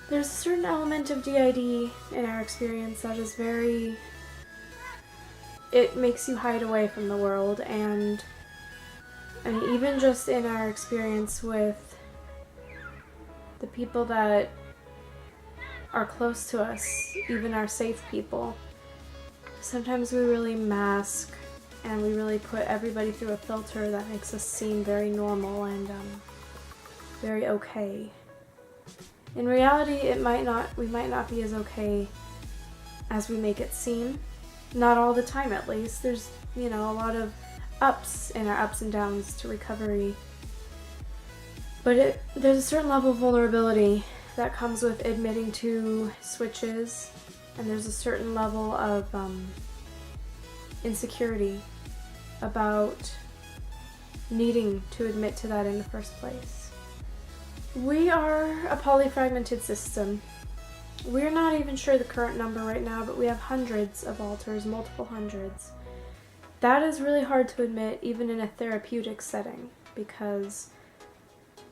There's a certain element of DID in our experience that is very... it makes you hide away from the world, and even just in our experience with the people that are close to us, even our safe people, sometimes we really mask and we really put everybody through a filter that makes us seem very normal and very okay. In reality, we might not be as okay as we make it seem. Not all the time, at least. There's, a lot of ups in our ups and downs to recovery. But there's a certain level of vulnerability that comes with admitting to switches, and there's a certain level of insecurity about needing to admit to that in the first place. We are a polyfragmented system. We're not even sure the current number right now, but we have hundreds of alters, multiple hundreds. That is really hard to admit, even in a therapeutic setting, because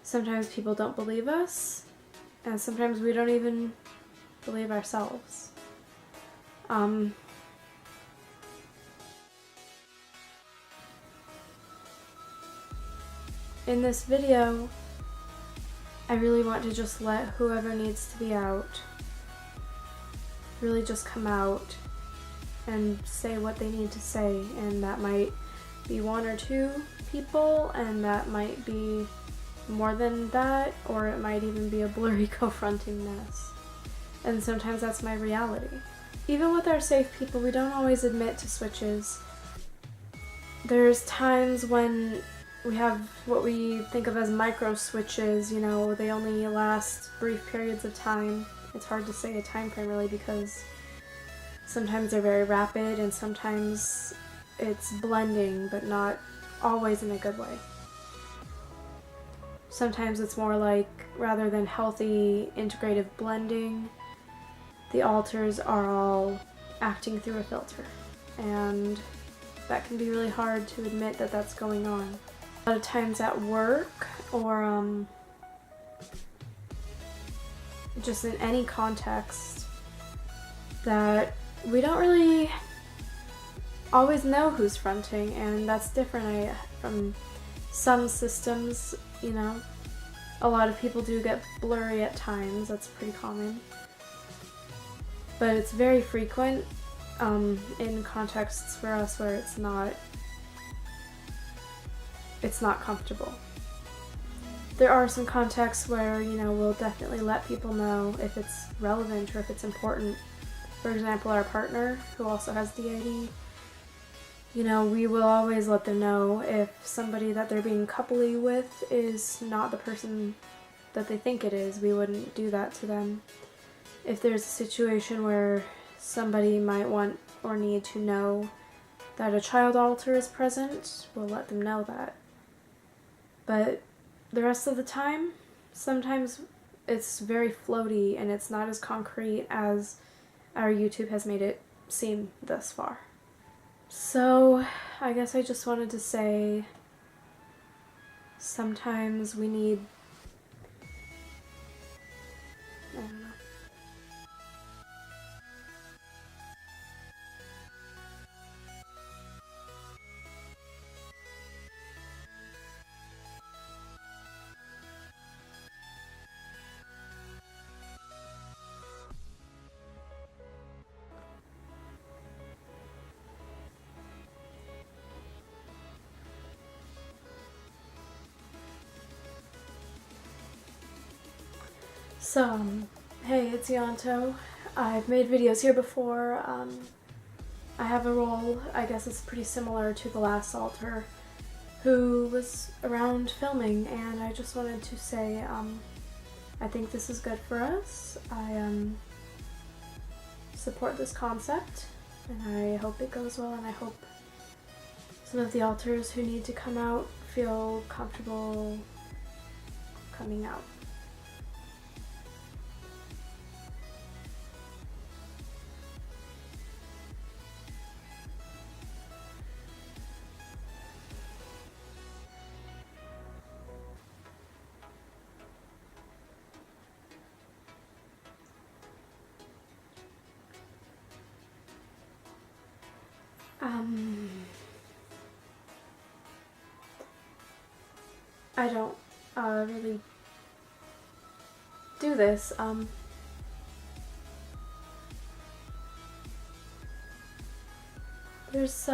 sometimes people don't believe us, and sometimes we don't even believe ourselves. In this video, I really want to just let whoever needs to be out really just come out and say what they need to say, and that might be one or two people, and that might be more than that, or it might even be a blurry confronting mess. And sometimes that's my reality. Even with our safe people, we don't always admit to switches. There's times when we have what we think of as micro switches, they only last brief periods of time. It's hard to say a time frame really, because sometimes they're very rapid and sometimes it's blending, but not always in a good way. Sometimes it's more like, rather than healthy integrative blending, the alters are all acting through a filter, and that can be really hard to admit that that's going on. A lot of times at work, or just in any context, that we don't really always know who's fronting, and that's different from some systems. A lot of people do get blurry at times, that's pretty common, but it's very frequent in contexts for us where it's not comfortable. There are some contexts where, we'll definitely let people know if it's relevant or if it's important. For example, our partner, who also has DID, we will always let them know if somebody that they're being coupley with is not the person that they think it is. We wouldn't do that to them. If there's a situation where somebody might want or need to know that a child alter is present, we'll let them know that. But the rest of the time, sometimes it's very floaty and it's not as concrete as our YouTube has made it seem thus far. So, I guess I just wanted to say, sometimes we need, I don't know. So, hey, it's Yanto. I've made videos here before. I have a role, I guess it's pretty similar to the last alter, who was around filming, and I just wanted to say, I think this is good for us. I support this concept, and I hope it goes well, and I hope some of the alters who need to come out feel comfortable coming out. I don't really do this. There's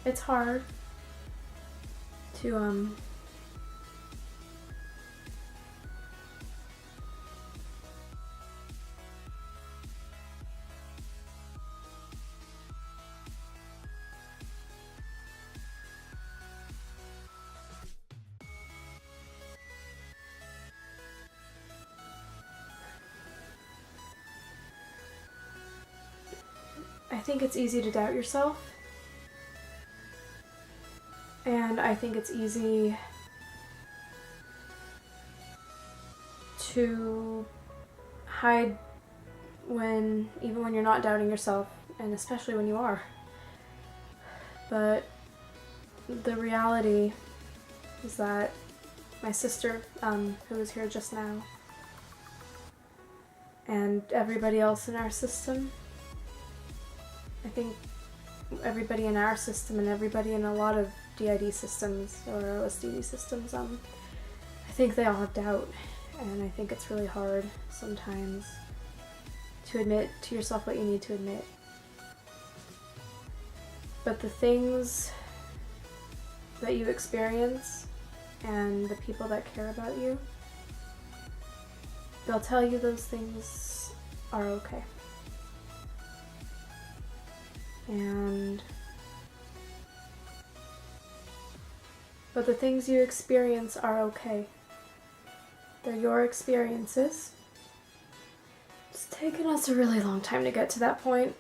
it's hard to I think it's easy to doubt yourself, and I think it's easy to hide even when you're not doubting yourself, and especially when you are. But the reality is that my sister, who was here just now, and everybody else in our system, I think everybody in our system and everybody in a lot of DID systems or OSDD systems, I think they all have doubt, and I think it's really hard sometimes to admit to yourself what you need to admit. But the things that you experience and the people that care about you, they'll tell you those things are okay. But the things you experience are okay. They're your experiences. It's taken us a really long time to get to that point.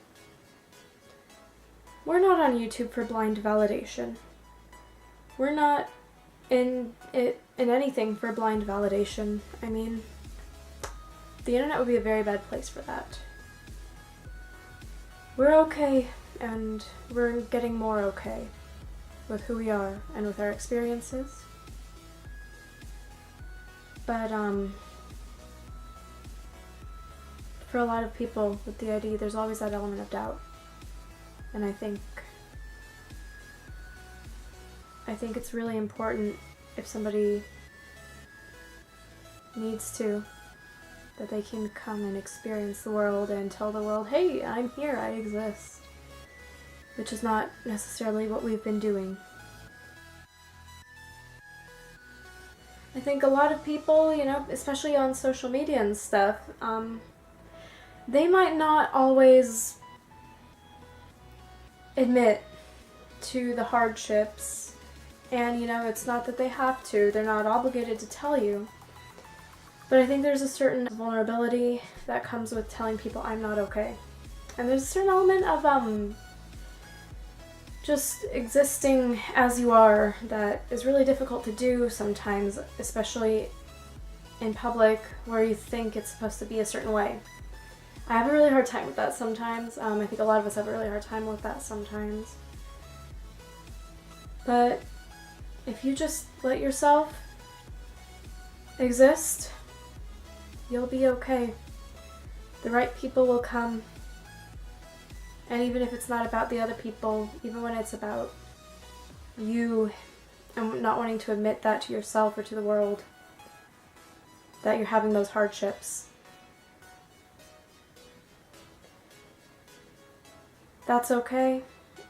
We're not on YouTube for blind validation. We're not in anything for blind validation. I mean, the internet would be a very bad place for that. We're okay, and we're getting more okay with who we are and with our experiences. But for a lot of people with DID, there's always that element of doubt. And I think it's really important, if somebody needs to, that they can come and experience the world and tell the world, hey, I'm here, I exist. Which is not necessarily what we've been doing. I think a lot of people, especially on social media and stuff, they might not always admit to the hardships, and it's not that they have to, they're not obligated to tell you. But I think there's a certain vulnerability that comes with telling people I'm not okay. And there's a certain element of just existing as you are that is really difficult to do sometimes, especially in public where you think it's supposed to be a certain way. I have a really hard time with that sometimes. I think a lot of us have a really hard time with that sometimes. But if you just let yourself exist, you'll be okay. The right people will come. And even if it's not about the other people, even when it's about you and not wanting to admit that to yourself or to the world, that you're having those hardships, that's okay.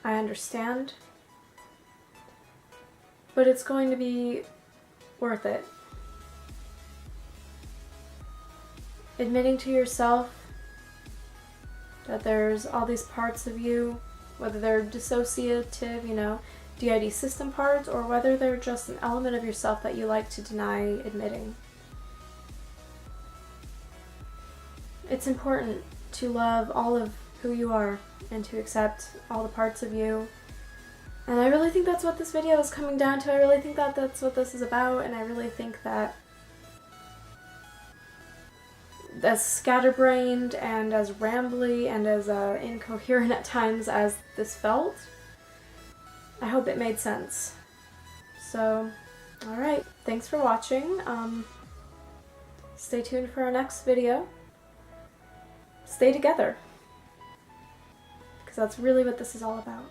I understand. But it's going to be worth it. Admitting to yourself that there's all these parts of you, whether they're dissociative, DID system parts, or whether they're just an element of yourself that you like to deny admitting. It's important to love all of who you are and to accept all the parts of you. And I really think that's what this video is coming down to. I really think that that's what this is about, and I really think that as scatterbrained and as rambly and as incoherent at times as this felt, I hope it made sense. So, alright, thanks for watching. Stay tuned for our next video. Stay together, because that's really what this is all about.